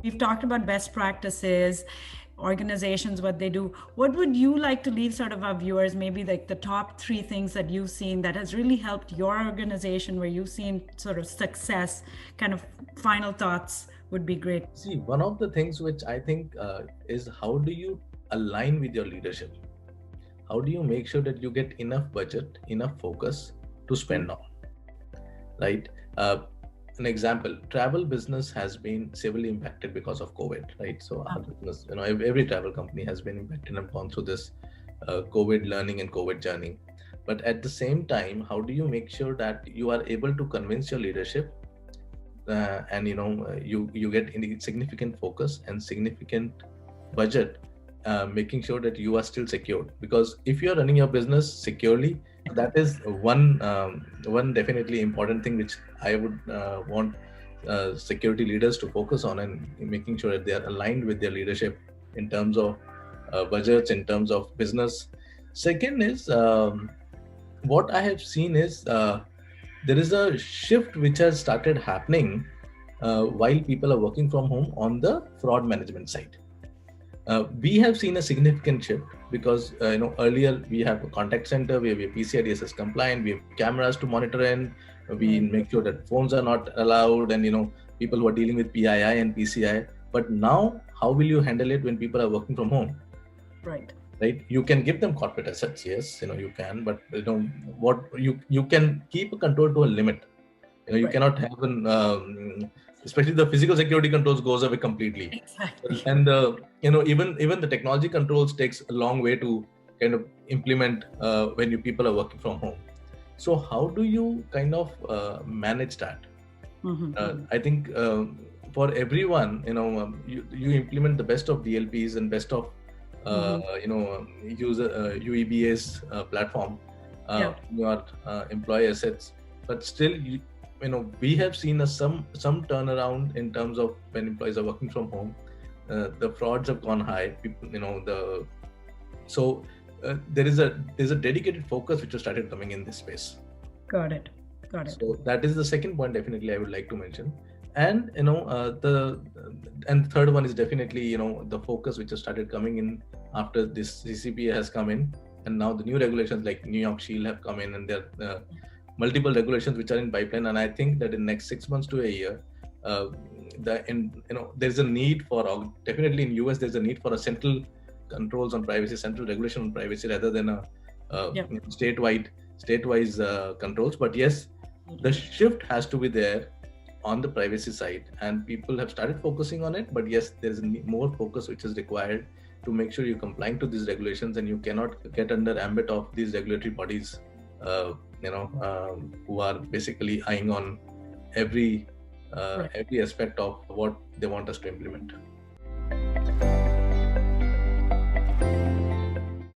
We've talked about best practices, organizations, what they do. What would you like to leave sort of our viewers, maybe like the top three things that you've seen that has really helped your organization where you've seen sort of success, kind of final thoughts would be great. See, one of the things which I think is how do you align with your leadership? How do you make sure that you get enough budget, enough focus to spend on, right? An example, travel business has been severely impacted because of COVID, right? So our business, every travel company has been impacted and gone through this COVID learning and COVID journey. But at the same time, how do you make sure that you are able to convince your leadership and you get significant focus and significant budget, making sure that you are still secured? Because if you are running your business securely, that is one definitely important thing which I would want security leaders to focus on, and making sure that they are aligned with their leadership in terms of budgets, in terms of business. Second is, what I have seen is there is a shift which has started happening while people are working from home on the fraud management side. We have seen a significant shift because earlier we have a contact center, we have a PCI DSS compliant, we have cameras to monitor in, we make sure that phones are not allowed, and people who are dealing with PII and PCI. But now, how will you handle it when people are working from home? Right. Right, you can give them corporate assets, yes, you can, but what you can keep a control to a limit. You Right. cannot have especially the physical security controls goes away completely. Exactly. And even the technology controls takes a long way to kind of implement when you people are working from home. So how do you kind of manage that? I think for everyone, you implement the best of DLPs and best of user UEBA's platform, your employee assets, but still we have seen some turnaround in terms of when employees are working from home. The frauds have gone high. People, so there's a dedicated focus which has started coming in this space. Got it. So that is the second point definitely I would like to mention. And the third one is definitely the focus which has started coming in after this CCPA has come in, and now the new regulations like New York Shield have come in, and there are multiple regulations which are in pipeline. And I think that in next 6 months to a year, there's a need for, definitely in US there's a need for a central controls on privacy, central regulation on privacy, rather than a statewide controls. But yes, the shift has to be there on the privacy side, and people have started focusing on it. But yes, there is more focus which is required to make sure you're complying to these regulations, and you cannot get under ambit of these regulatory bodies who are basically eyeing on every aspect of what they want us to implement.